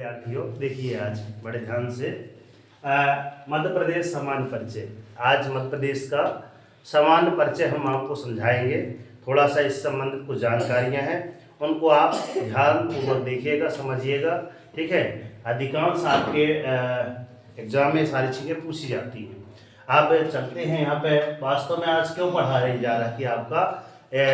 विद्यार्थियों, देखिए आज बड़े ध्यान से मध्य प्रदेश सामान्य परिचय। आज मध्य प्रदेश का सामान्य परिचय हम आपको समझाएंगे। थोड़ा सा इस संबंधित कुछ जानकारियां हैं, उनको आप ध्यानपूर्वक देखिएगा, समझिएगा, ठीक है। अधिकांश आपके एग्जाम में सारी चीज़ें पूछी जाती हैं। आप चलते हैं यहाँ पे। वास्तव में आज क्यों पढ़ाया जा रहा है कि आपका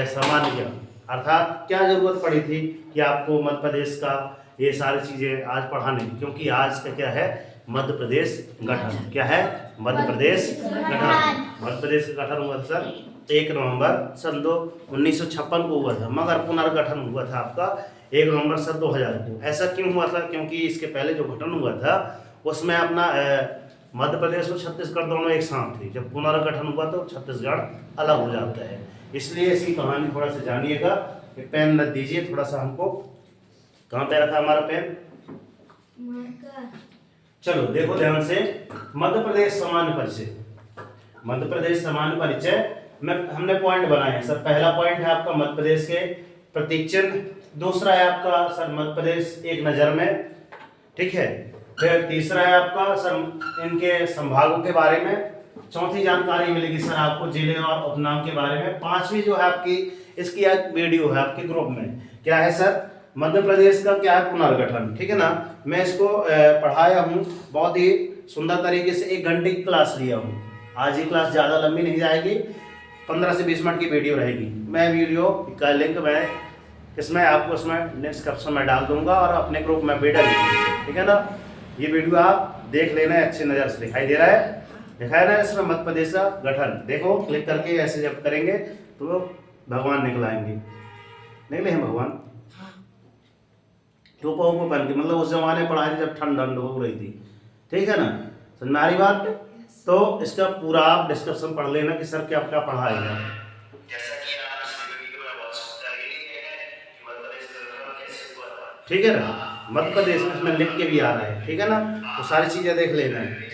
सामान्य ज्ञान, अर्थात क्या जरूरत पड़ी थी कि आपको मध्य प्रदेश का ये सारी चीज़ें आज पढ़ाने की, क्योंकि आज का क्या है, मध्य प्रदेश गठन। क्या है? मध्य प्रदेश गठन। मध्य प्रदेश का गठन हुआ था सर 1 नवंबर सन 1956 को हुआ था, मगर पुनर्गठन हुआ था आपका 1 नवंबर सन 2000 को। ऐसा क्यों हुआ था? क्योंकि इसके पहले जो गठन हुआ था उसमें अपना मध्य प्रदेश और छत्तीसगढ़ दोनों एक साथ थे। जब पुनर्गठन हुआ तो छत्तीसगढ़ अलग हो जाता है। इसलिए इसकी कहानी थोड़ा सा जानिएगा। पेन रख दीजिए थोड़ा सा हमको। कहाँ पे रखा हमारा पेन? चलो देखो ध्यान से। मध्य प्रदेश सामान्य परिचय। मध्य प्रदेश सामान्य परिचय में हमने पॉइंट बनाए हैं सर। पहला पॉइंट है आपका मध्य प्रदेश के प्रतीक चिन्ह। दूसरा है आपका सर मध्य प्रदेश एक नज़र में, ठीक है। फिर तीसरा है आपका सर इनके संभागों के बारे में। चौथी जानकारी मिलेगी सर आपको जिले और उपनाम के बारे में। पांचवी जो है आपकी इसकी एक वीडियो है आपके ग्रुप में। क्या है सर? मध्य प्रदेश का क्या है, पुनर्गठन, ठीक है ना। मैं इसको पढ़ाया हूँ बहुत ही सुंदर तरीके से। 1 घंटे की क्लास लिया हूँ। आज ये क्लास ज़्यादा लंबी नहीं जाएगी, 15 से 20 मिनट की वीडियो रहेगी। मैं वीडियो का लिंक मैं इसमें आपको इसमें डिस्क्रिप्शन में डाल दूंगा और अपने ग्रुप में भी डाल दूंगा, ठीक है ना। ये वीडियो आप देख लेना, अच्छी नज़र से दिखाई दे रहा है, दिखाया ना इसमें मध्य प्रदेश का गठन। देखो क्लिक करके ऐसे जब करेंगे तो भगवान निकल आएंगे। निकले हैं भगवान टोपा को पहन के, मतलब उस जमाने पढ़ाई जब ठंड हो रही थी, ठीक है ना। समझ में आ रही बात? तो इसका पूरा आप डिस्क्रिप्शन पढ़ लेना कि सर क्या क्या पढ़ाएगा। ठीक है ना। मध्य प्रदेश में इसमें लिख के भी आ रहा है, ठीक है ना। तो सारी चीजें देख लेना है।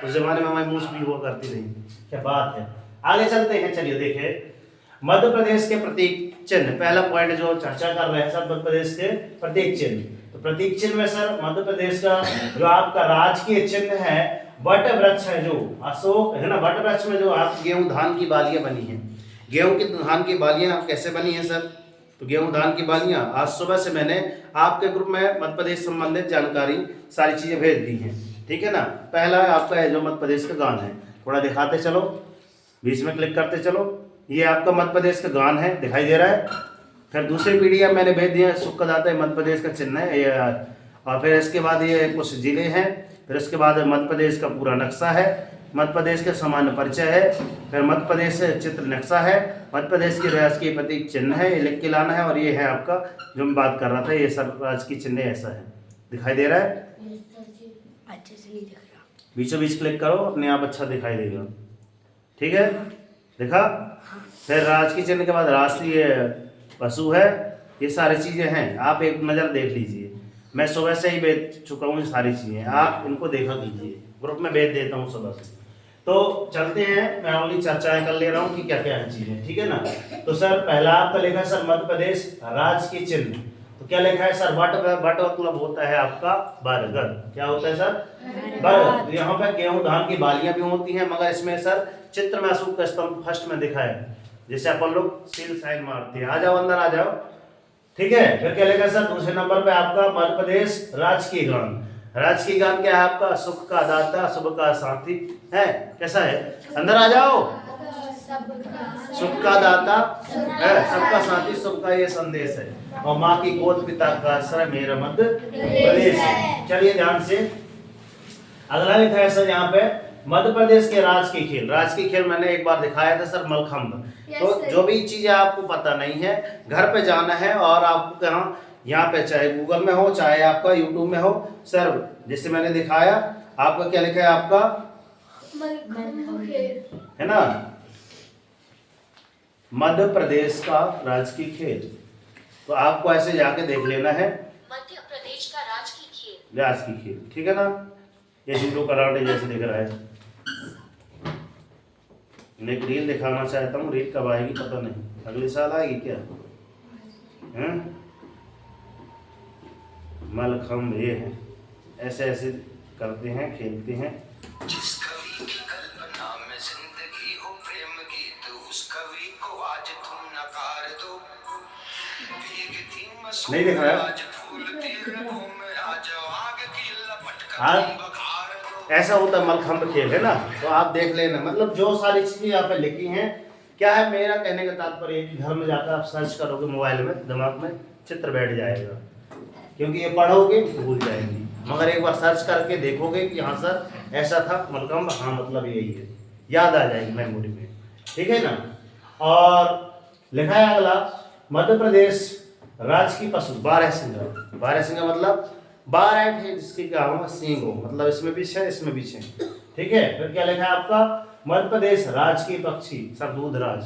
उस जमाने में हमारी मूस भी हुआ करती नहीं, क्या बात है। आगे चलते हैं, चलिए देखें मध्य प्रदेश के प्रतीक चिन्ह। पहला पॉइंट जो चर्चा कर रहे हैं सर मध्य प्रदेश के प्रतीक चिन्ह। तो प्रतीक चिन्ह में सर मध्य प्रदेश का जो आपका राजकीय चिन्ह है वट वृक्ष है, जो अशोक है ना। वट वृक्ष में जो आप गेहूं धान की बालियां बनी है, गेहूं की धान की बालियां कैसे बनी है सर? तो गेहूं धान की बालियां आज सुबह से मैंने आपके ग्रुप में मध्य प्रदेश संबंधित जानकारी सारी चीजें भेज दी हैं, ठीक है ना। पहला आपका है जो मध्य प्रदेश का गान है, थोड़ा दिखाते चलो, बीच में क्लिक करते चलो। ये आपका मध्य प्रदेश का गान है, दिखाई दे रहा है। फिर दूसरी पीडीएफ मैंने भेज दिया, सुख का दाता है मध्य प्रदेश का चिन्ह है ये। और फिर इसके बाद ये कुछ जिले हैं। फिर इसके बाद मध्य प्रदेश का पूरा नक्शा है, मध्य प्रदेश के सामान्य परिचय है। फिर मध्य प्रदेश चित्र नक्शा है, मध्य प्रदेश की राजकीय प्रतीक चिन्ह है, ये लिख के लाना है। और ये है आपका जो मैं बात कर रहा था, ये सब राजकीय चिन्ह ऐसा है, दिखाई दे रहा है? अच्छे से नहीं दिख रहा। बीचों बीच क्लिक करो, अपने आप अच्छा दिखाई देगा, ठीक है। देखा? फिर राजकीय चिन्ह के बाद राष्ट्रीय पशु है। ये सारी चीज़ें हैं, आप एक नज़र देख लीजिए। मैं सुबह से ही भेज चुका हूँ सारी चीज़ें, आप इनको देखा कीजिए, ग्रुप में भेज देता हूँ सुबह से। तो चलते हैं, मैं ओनली चर्चाएं कर ले रहा हूँ कि क्या क्या है चीज़ें, ठीक है ना। तो सर पहला आपका लिखा है सर मध्य प्रदेश राजकीय चिन्ह। तो क्या लिखा है सर? वट मतलब होता है आपका बरगद। क्या होता है सर? बरगद। यहाँ पे गेहूं धान की बालियां भी होती हैं, मगर इसमें सर चित्र में अशोक का स्तंभ फर्स्ट में दिखा है, जैसे अपन लोग सील साइन मारते हैं। आ जाओ अंदर आ जाओ, ठीक है। फिर क्या लिखा सर दूसरे नंबर पे आपका मध्य प्रदेश राजकीय गान। राजकीय गान क्या है आपका? सुख का दाता शुभ का साथी है। कैसा है? अंदर आ जाओ। सुख का दाता है, सबका साथी, शुभ का ये संदेश है। और माँ की गोद पिता का आश्रय मेरा मध्य प्रदेश है। चलिए ध्यान से अगला लिखा है सर यहाँ पे मध्य प्रदेश के राजकीय खेल। राजकीय खेल मैंने एक बार दिखाया था सर मलखंभ। तो जो भी चीजें आपको पता नहीं है, घर पे जाना है और आपको कहाँ, यहाँ पे चाहे गूगल में हो चाहे आपका यूट्यूब में हो सर, जैसे मैंने दिखाया। आपका क्या लिखा है? आपका है ना मध्य प्रदेश का राजकीय खेल। तो आपको ऐसे जाके देख लेना है मध्य प्रदेश का राजकीय खेल। राजकीय खेल, ठीक है ना। ये जूडो कराटे जैसे दिख रहा है। मैं एक रील दिखाना चाहता हूँ, रील कब आएगी पता नहीं, अगले साल आएगी क्या? हैं? मलखंभ ये है, ऐसे ऐसे करते हैं, खेलते हैं। जिस कवि की कल्पना में जिंदगी हो प्रेम गीत, उस कवि को आज तुम नकार दो। भीगती नहीं देख रहा है? आज फूलती रंगों में, आज आग की लपट कर हाँ? तुम बघार दो। ऐसा होता है मलखंभ खेल, है ना? तो आप देख लेना, मतलब जो सारी चीजें यहाँ पे लिखी हैं, क्या है मेरा कहने का तात्पर्य है कि घर में जाकर आप सर्च करोगे मोबाइल में, दिमाग में चित्र बैठ जाएगा, क्योंकि ये पढ़ोगे तो भूल जाएंगे। मगर एक बार सर्च करके देखोगे कि हाँ सर ऐसा था मलखंभ, हाँ मतलब यही है, याद आ जाएगी मेमोरी में, ठीक है ना? और लिखा है अगला, मध्य प्रदेश राज्य की पशु बारहसिंगा। बारहसिंगा मतलब 12 थे जिसके क्या हो सींग हो, मतलब इसमें भी 6 इसमें भी 6, ठीक है? फिर क्या लिखा है आपका, मध्य प्रदेश राज्य की पक्षी सर दूधराज।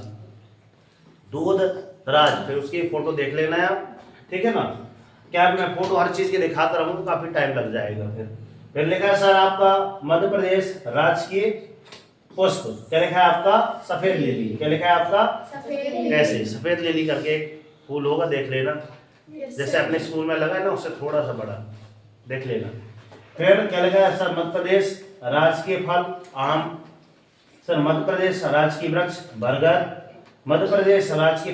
दूधराज, फिर उसकी फोटो देख लेना है आप, ठीक है ना? क्या मैं फोटो हर चीज के दिखाता रहूँ तो काफी टाइम लग जाएगा। फिर लिखा है सर आपका मध्य प्रदेश राज्य की पुष्प, क्या लिखा है आपका, सफेद लिली। क्या लिखा है आपका, ऐसे सफेद लिली करके एक फूल होगा, देख लेना, जैसे अपने स्कूल में लगा है ना उससे थोड़ा सा बड़ा, देख लेना। फिर क्या लिखा है सर, मध्य प्रदेश राज्य के फल आम। सर मध्य प्रदेश राज्य की वृक्ष बरगद। मध्य प्रदेश राज्य की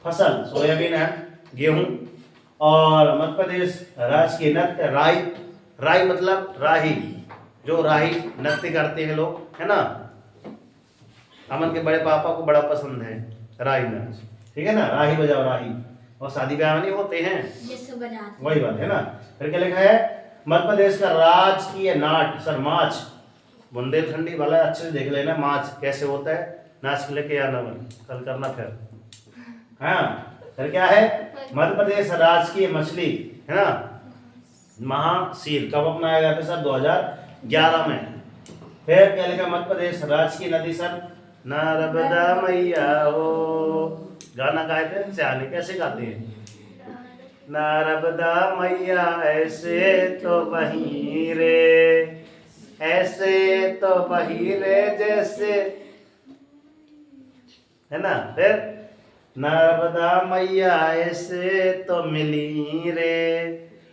फसल सोयाबीन है, गेहूं। और मध्य प्रदेश राज्य की नृत्य राई। राई मतलब राही, जो राही नृत्य करते हैं लोग, है ना? अमन के बड़े पापा को बड़ा पसंद है राई नाच, ठीक है ना? राही बजाओ राही, और शादी ब्याह नहीं होते हैं, वही बात है ना? फिर क्या लिखा है, मध्य प्रदेश का राजकीय नाट सर माछ। बुंदेलखंडी वाला अच्छे से देख लेना, माछ कैसे होता है, नाच के लेके आना मन कल करना फिर, हाँ? फिर क्या है, मध्य प्रदेश राजकीय मछली, है ना? महासीर कब अपनाया गया था सर, 2011 में। फिर क्या लिखा, मध्य प्रदेश राज्य की नदी सर नर्मदा मैया हो। गाना गाए थे सियाने, कैसे गाते हैं, नर्मदा मैया ऐसे तो बही रे, ऐसे तो बही रे जैसे, है ना? फिर नर्मदा मैया ऐसे तो मिली रे,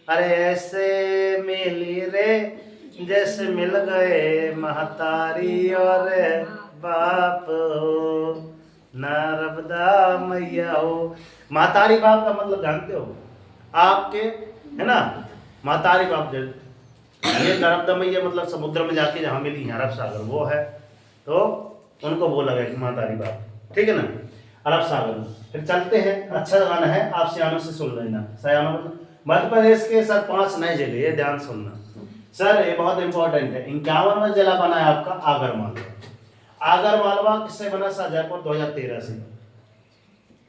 अरे ऐसे मिली रे जैसे मिल गए महतारी और बाप हो, नर्मदा मैया हो। महतारी बाप का मतलब जानते हो आपके, है ना? महतारी बाप जो ये नर्मदा मैया मतलब समुद्र में जाके जहाँ मिली है अरब सागर, वो है, तो उनको बोला गया कि महतारी बाप, ठीक है ना? अरब सागर। फिर चलते हैं, अच्छा गाना है, आप सियानों से सुन लेना। सियानों मतलब मध्य प्रदेश के सर 5 नए जिले, ये ध्यान सुनना सर, ये बहुत इंपॉर्टेंट है। 51वां जिला बना है आपका आगर मालवा। आगर मालवा किससे बना सर, जयपुर 2013 से।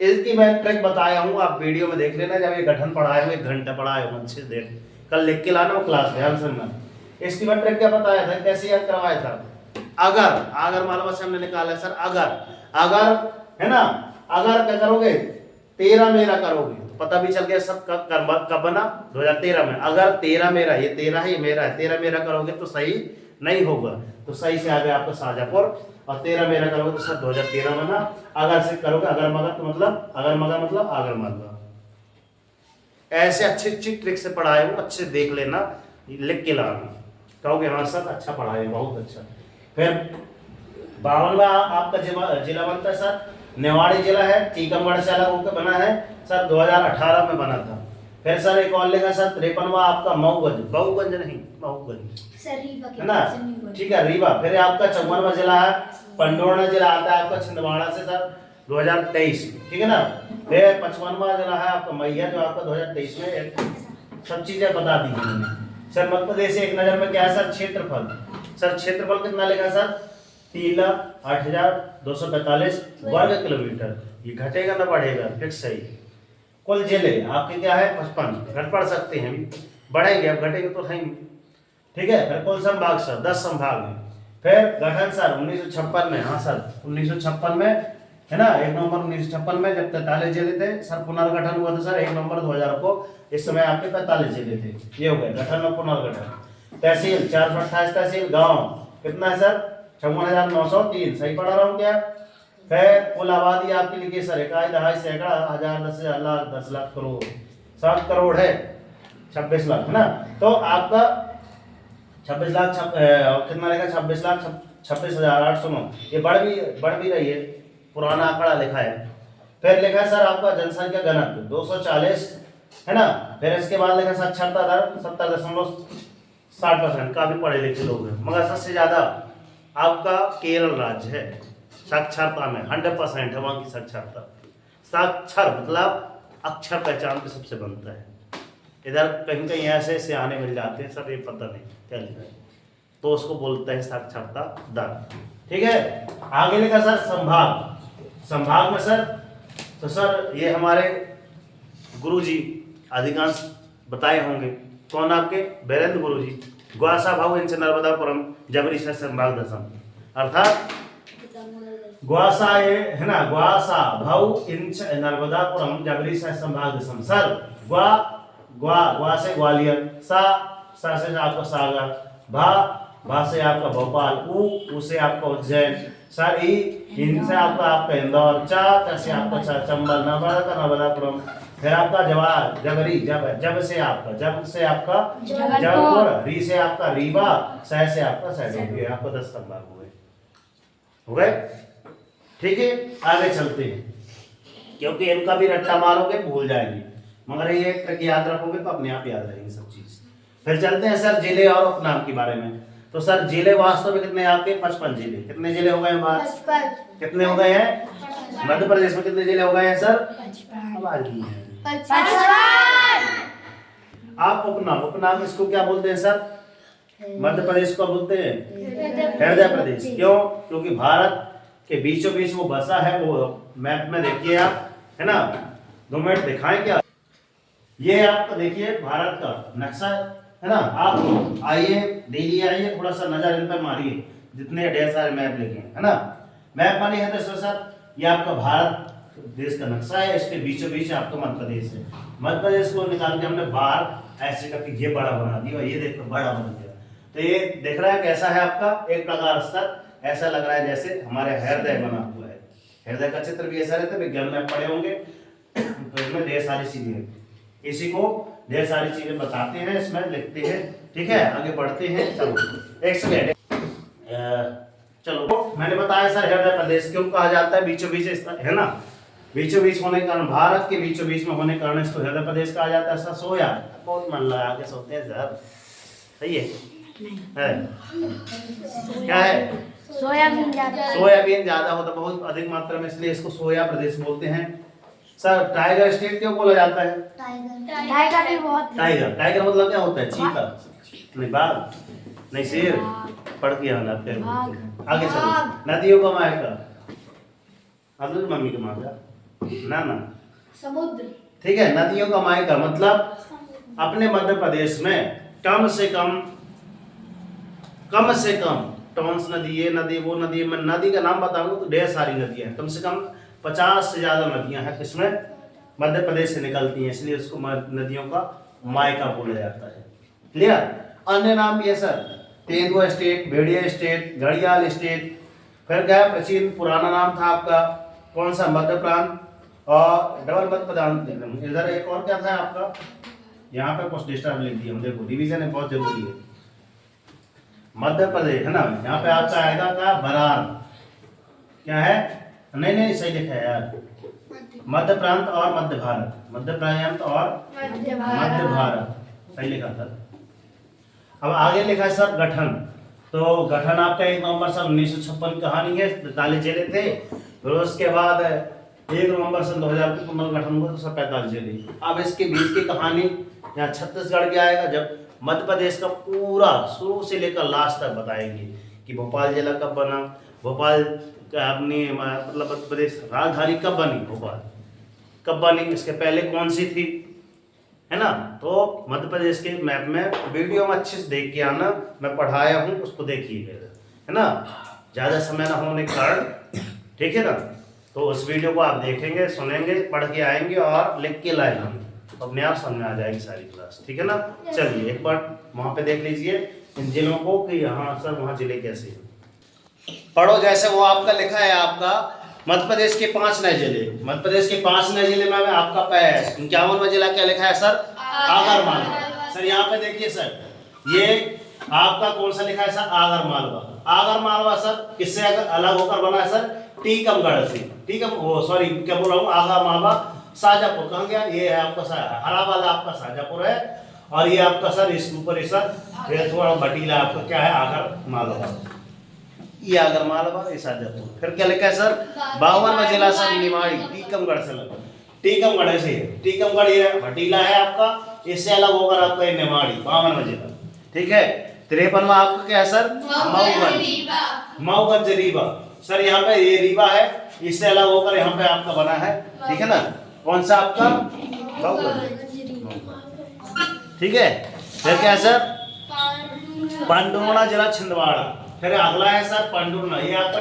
इसकी मैं ट्रिक बताया हूँ, आप वीडियो में देख लेना, जब ये गठन पढ़ाए हुए 1 घंटा पढ़ाए हूँ, अच्छे से देख, कल लिख के लाना क्लास, ध्यान सुनना। इसकी मैं ट्रिक क्या बताया था, कैसे याद करवाया था। अगर आगर मालवा से हमने निकाला सर, अगर है ना, अगर क्या करोगे, तेरा मेरा करोगे, पता भी चल गया सब कब बना, 2013 में। अगर तेरा मेरा, ये तेरा है ये मेरा है, तेरा मेरा करोगे तो सही नहीं होगा, तो सही से आ गया आपका शाहजहांपुर। और तेरा मेरा करोगे तो सर 2013 बना। अगर से करोगे अगर मगर तो मतलब अगर मगर मतलब आगर मालवा। ऐसे अच्छी अच्छी ट्रिक से पढ़ाए हूँ, अच्छे से देख लेना, लिख के लाना, कहोगे हाँ सर अच्छा पढ़ाए, बहुत अच्छा। फिर 52वां आपका जिला बनता है सर नेवाड़ी जिला है, टीकमगढ़ से अलग होकर बना है सर, 2018 में बना था। फिर सर एक और लेगा सर 53वां आपका मऊगंज, बहुगंज नहीं मऊगंज, है ना? ठीक है, रीवा। फिर आपका 54वां जिला है पंडोरना जिला आता है आपका छिंदवाड़ा से सर, 2023, ठीक है ना? फिर 55वां जिला है आपका मैया, जो आपका 2023 में, सब चीजें बता दी मैंने सर। मध्य प्रदेश से एक नजर में क्या है सर, क्षेत्रफल। सर क्षेत्रफल कितना लेगा सर, 3,08,245 वर्ग किलोमीटर। ये घटेगा ना बढ़ेगा, फिक्स सही। कुल जिले आपके क्या है, 55, घट पड़ सकते हैं, बढ़ेंगे अब, घटेंगे तो नहीं, ठीक है? फिर कुल संभाग सर 10 संभाग में। फिर गठन सर 1956 में, हाँ सर 1956 में, है ना? 1 नवंबर 1956 में जब 43 जिले थे सर, पुनर्गठन हुआ था सर 1 नवंबर 2000 को, इस समय आपके 45 जिले थे, ये हो गए गठन और पुनर्गठन। तहसील 428 तहसील, गाँव कितना है सर, 56,903, सही पढ़ा रहा हूँ क्या? फिर कुल आबादी आपकी लिखी सर, इकाई दहाई सैकड़ा हजार 10,000 लाख 10 लाख करोड़, 7 करोड़ है, 26 लाख, है ना? तो आपका कितना लिखा 26,26,809। ये बढ़ भी रही है, पुराना आंकड़ा लिखा है। फिर लिखा है सर आपका जनसंख्या घनत्व 240 है ना। फिर इसके बाद लिखा साक्षरता दर 70.60%। काफी पढ़े लिखे लोग हैं, मगर सबसे ज्यादा आपका केरल राज्य है साक्षरता में, 100% है वहाँ की साक्षरता। साक्षर मतलब अक्षर पहचान पे सबसे बनता है। इधर कहीं कहीं ऐसे ऐसे आने मिल जाते हैं सर, ये पता नहीं क्या लिखा है, तो उसको बोलते हैं साक्षरता दर। ठीक है, आगे लिखा सर संभाग। संभाग में सर, तो सर ये हमारे गुरुजी अधिकांश बताए होंगे। कौन आपके? वीरेंद्र गुरुजी। ग्वासा भाव इंच नर्मदापुरम जबरी से संभाग दशम, अर्थात ग्वासा ये है ना, ग्वासा भाव इंच नर्मदापुरम जबरी से संभाग दशम। सर ग्वा से ग्वालियर, सा से आपका सागर, भा से आपका भोपाल, ऊ से आपका उज्जैन, सर इन से आपका इंदौर, चा से आपका चंबल, नर्मदापुरम। फिर आपका जवाहर, जबरी, जब से आपका जबलपुर, री से आपका रीवा, सह से आपका सहडोल। आपको 10 संभाग हो गए। ठीक है, आगे चलते हैं, क्योंकि इनका भी रट्टा मारोगे भूल जाएंगे, मगर ये ट्रिक याद रखोगे तो अपने आप याद रहेंगे सब चीज। फिर चलते हैं सर जिले और उपनाम के बारे में। तो सर जिले वास्तव में कितने आपके? 55 जिले। कितने जिले हो गए हैं बात? कितने हो गए हैं? मध्य प्रदेश में कितने जिले हो गए हैं सर? आवाज नहीं है। आप उपनाम इसको क्या बोलते हैं सर? मध्य प्रदेश को बोलते हैं हृदय प्रदेश। क्यों? क्योंकि भारत के बीचों बीच वो बसा है। वो मैप में देखिए आप, है ना, 2 मिनट दिखाएं क्या? ये आपका देखिए भारत का नक्शा है ना। आप आइए, डेली आइए, थोड़ा सा नजर इन पर मारिए, जितने ढेर सारे मैप लिखे हैं, है ना। मैप मानी है तो सर ये आपका भारत देश का नक्शा है, इसके बीचों बीच आपका मध्य प्रदेश है। मध्य प्रदेश को निकाल के हमने बाहर ऐसे करके ये बड़ा बना दिया, ये देखो बड़ा बन गया। तो ये देख रहा है कैसा है आपका? एक प्रकार सर ऐसा लग रहा है जैसे हमारे हृदय बना हुआ है। हृदय का चित्र भी ऐसा रहता है, विज्ञान में पढ़े होंगे। तो इसमें ढेर सारी चीजें हैं, इसी को ढेर सारी चीजें बताते हैं, इसमें लिखते हैं। ठीक है, आगे बढ़ते हैं। चलो एक सेकेंड, चलो मैंने बताया सर हृदय प्रदेश क्यों कहा जाता है, बीचों बीच है ना। बीचों बीच होने के कारण, भारत के बीचों बीच में होने के कारण इसको हृदय प्रदेश कहा जाता है। सर सोया बहुत मन लगा के सोते हैं सर, सही है? क्या है? सोयाबीन ज्यादा। सोयाबीन ज्यादा होता है बहुत अधिक मात्रा में, इसलिए इसको सोया प्रदेश बोलते हैं। सर टाइगर स्टेट क्यों बोला जाता है? टाइगर भी बहुत है। टाइगर मतलब क्या होता है? चीता नहीं, बाघ नहीं, शेर। पढ़ के आना फिर आगे चलो। नदियों का मायका, अब मम्मी का मायका ना समुद्र। ठीक है, नदियों का मायका मतलब अपने मध्य प्रदेश में कम से कम टॉन्स नदी, ये नदी, वो नदी। मैं नदी का नाम बताऊंगा तो ढेर सारी नदियां हैं, कम से कम 50 से ज्यादा नदियां हैं किसमें? मध्य प्रदेश से निकलती हैं, इसलिए उसको नदियों का मायका बोला जाता है। क्लियर? अन्य नाम भी है सर, तेंदुआ स्टेट, भेड़िया स्टेट, घड़ियाल स्टेट। फिर क्या प्राचीन पुराना नाम था आपका कौन सा? मध्य प्रांत और डबल मध्य प्रांत। इधर एक और क्या था आपका? यहाँ पे कुछ डिस्टर्ब लिख दिया, देखो रिवीजन है, बहुत जरूरी है। मध्य प्रदेश है ना, यहाँ पे आपका आएगा क्या? बरार। क्या है? नहीं सही लिखा है यार, मध्य प्रांत और मध्य भारत, मध्य प्रांत और मध्य भारत, सही लिखा था। अब आगे लिखा है सर गठन। तो गठन आपका 1 नवंबर सन 1956 कहानी है, 43 जिले थे। फिर उसके बाद 1 नवंबर सन 2000 को पुनर्गठन हुआ तो सब 45 जिले। अब इसके बीच की कहानी यहाँ छत्तीसगढ़ के आएगा, जब मध्य प्रदेश का पूरा शुरू से लेकर लास्ट तक बताएंगे कि भोपाल जिला कब बना, भोपाल अपनी मतलब मध्य प्रदेश राजधानी कब बनी, भोपाल कब बनी, इसके पहले कौन सी थी, है ना। तो मध्य प्रदेश के मैप में वीडियो में अच्छे से देख के आना, मैं पढ़ाया हूँ उसको देखिएगा, है ना, ज़्यादा समय ना होने के कारण। ठीक है ना, तो उस वीडियो को आप देखेंगे, सुनेंगे, पढ़ के आएंगे और लिख के लाएंगे, तो अपने आप समझ में आ जाएगी सारी क्लास। ठीक है ना। चलिए एक बार वहाँ पे देख लीजिए इन जिलों को कि यहाँ सर वहाँ जिले कैसे हैं, पढ़ो। जैसे वो आपका लिखा है आपका मध्य प्रदेश के 5 नए जिले, मध्य प्रदेश के 5 नए जिले में आपका 51वां जिला क्या लिखा है सर? आगरमालवा। सर यहाँ पे देखिए सर, ये आपका कौन सा लिखा है सर? आगर मालवा। आगर मालवा सर किससे अगर अलग होकर बना है सर? टीकमगढ़ से। टीकम वो सॉरी क्या बोल रहा हूँ, आगर मालवा शाजापुर। कहाँ गया? ये है आपका हरा वाला आपका शाजापुर है, और ये आपका सर इसके ऊपर सर ये थोड़ा भटीला आपका क्या है? आगर मालवा। ये आगर मालवा, ये शाजापुर। फिर क्या लिखा है सर? 52वां जिला सर निमाड़ी, टीकमगढ़ से लगा। टीकमगढ़ से है, टीकमगढ़ ये भटीला है आपका, इससे अलग होकर आपका ये निमाड़ी 52वां जिला। ठीक है। 53वां आपका क्या है सर? मऊगंज। मऊगंज रीवा सर, यहाँ पे ये रीवा है, इससे अलग होकर यहाँ पे आपका बना है। ठीक है ना? कौन सा आपका? मऊगंज। ठीक है। फिर क्या है सर? पांडुर्णा जिला छिंदवाड़ा। फिर अगला है सर पांडुर्णा, ये आपका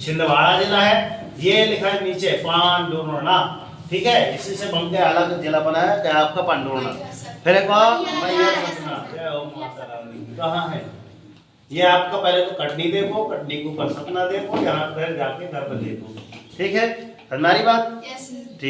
छिंदवाड़ा जिला है, ये लिखा है नीचे पांडुर्णा। ठीक है, इसी से बन के अलग जिला बना है क्या आपका? पांडुर्णा। फिर एक और कहाँ है? ये आपका पहले तो कटनी देखो, कटनी के ऊपर सपना देखो, यहाँ पर जाके घर पर देखो। ठीक है, हमारी बात।